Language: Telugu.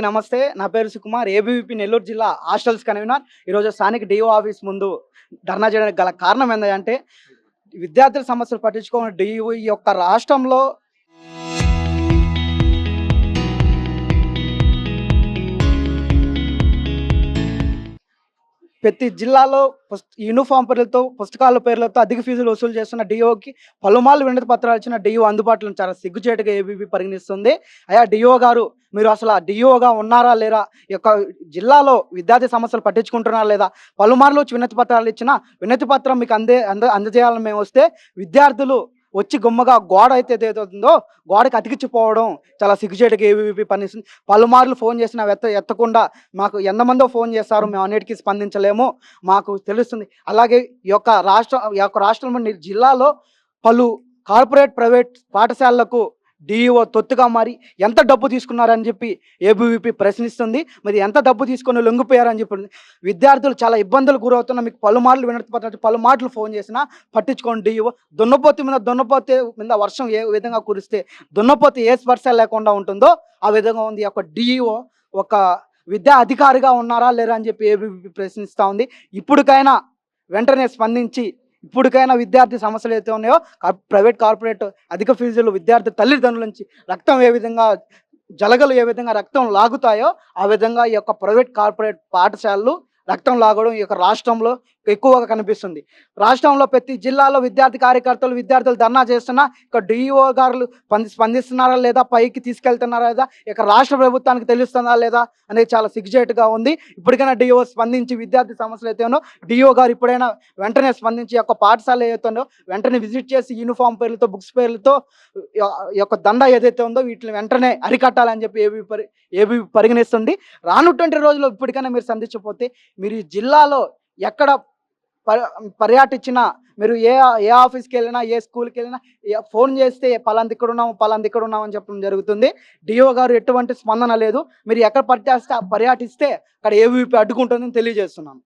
నమస్తే. నా పేరు సుకుమార్. ఏబీవీపీ నెల్లూరు జిల్లా హాస్టల్స్ కన్వీనర్. ఈరోజు స్థానిక డీఓ ఆఫీస్ ముందు ధర్నా చేయడానికి గల కారణం ఏందంటే, విద్యార్థుల సమస్యలు పట్టించుకోని డీఓ ఈ యొక్క రాష్ట్రంలో ప్రతి జిల్లాలో యూనిఫామ్ పేర్లతో, పుస్తకాల పేర్లతో అధిక ఫీజులు వసూలు చేస్తున్న డీఓకి పలుమార్లు వినతి పత్రాలు ఇచ్చిన డీఓ అందుబాటులో చాలా సిగ్గుచేటుగా ఏబీవీ పరిగణిస్తుంది. అయ్యా డీఓ గారు, మీరు అసలు డీఓగా ఉన్నారా లేరా? ఈ యొక్క జిల్లాలో విద్యార్థి సమస్యలు పట్టించుకుంటున్నారా లేదా? పలుమార్లు వచ్చి వినతి పత్రాలు ఇచ్చిన వినతి పత్రం మీకు అందజేయాలని మేము వస్తే, విద్యార్థులు వచ్చి గుమ్మగా గోడ అయితే ఏదైతుందో గోడకి అతికిచ్చిపోవడం చాలా సిగ్గుచేటుగా ఏబీవీపీ పనిస్తుంది. పలుమార్లు ఫోన్ చేసినా ఎత్తకుండా మాకు ఎంతమందో ఫోన్ చేస్తారు, మేము అన్నిటికీ స్పందించలేము, మాకు తెలుస్తుంది. అలాగే ఈ యొక్క రాష్ట్రంలో జిల్లాలో పలు కార్పొరేట్ ప్రైవేట్ పాఠశాలలకు డీఈఓ తొత్తుగా మారి ఎంత డబ్బు తీసుకున్నారని చెప్పి ఏబీవీపీ ప్రశ్నిస్తుంది. మరి ఎంత డబ్బు తీసుకొని లొంగిపోయారని చెప్పి విద్యార్థులు చాలా ఇబ్బందులు గురవుతున్నా మీకు పలుమార్లు వినతి పలుమార్లు ఫోన్ చేసినా పట్టించుకోండి డీఈఓ. దున్నపోతు మీద వర్షం ఏ విధంగా కురిస్తే దున్నపోతు ఏ స్పర్శ లేకుండా ఉంటుందో ఆ విధంగా ఉంది. ఒక డీఈఓ ఒక విద్యా అధికారిగా ఉన్నారా లేరా అని చెప్పి ఏబీవీపీ ప్రశ్నిస్తూ ఉంది. ఇప్పటికైనా వెంటనే స్పందించి విద్యార్థి సమస్యలు అయితే ఉన్నాయో, ప్రైవేట్ కార్పొరేట్ అధిక ఫీజులు విద్యార్థి తల్లిదండ్రుల నుంచి రక్తం ఏ విధంగా జలగలు ఏ విధంగా రక్తం లాగుతాయో ఆ విధంగా ఈ యొక్క ప్రైవేట్ కార్పొరేట్ పాఠశాలలు రక్తం లాగడం ఈ యొక్క రాష్ట్రంలో ఎక్కువగా కనిపిస్తుంది. రాష్ట్రంలో ప్రతి జిల్లాలో విద్యార్థులు ధర్నా చేస్తున్నా ఇక డీఈఓ గారు స్పందిస్తున్నారా లేదా, పైకి తీసుకెళ్తున్నారా లేదా, ఇక రాష్ట్ర ప్రభుత్వానికి తెలుస్తుందా లేదా అనేది చాలా సిగ్గుచేటుగా ఉంది. ఇప్పటికైనా డీఈఓ స్పందించి విద్యార్థి సమస్యలు అయితే ఉన్నో డీఈఓ గారు ఇప్పుడైనా వెంటనే స్పందించి యొక్క పాఠశాల ఏదైతే వెంటనే విజిట్ చేసి యూనిఫామ్ పేర్లతో, బుక్స్ పేర్లతో ఈ యొక్క దండ ఏదైతే ఉందో వీటిని వెంటనే అరికట్టాలని చెప్పి ఏబీ పరిగణిస్తుంది. రానుటువంటి రోజుల్లో ఇప్పటికైనా మీరు స్పందించకపోతే మీరు ఈ జిల్లాలో ఎక్కడ పర్యటించినా, మీరు ఏ ఆఫీస్కి వెళ్ళినా, ఏ స్కూల్కి వెళ్ళినా ఫోన్ చేస్తే పలాంది ఇక్కడ ఉన్నాం అని చెప్పడం జరుగుతుంది. డిఓ గారు ఎటువంటి స్పందన లేదు. మీరు ఎక్కడ పర్యటిస్తే అక్కడ ఏబీవీపీ అడ్డుకుంటుందని తెలియజేస్తున్నాను.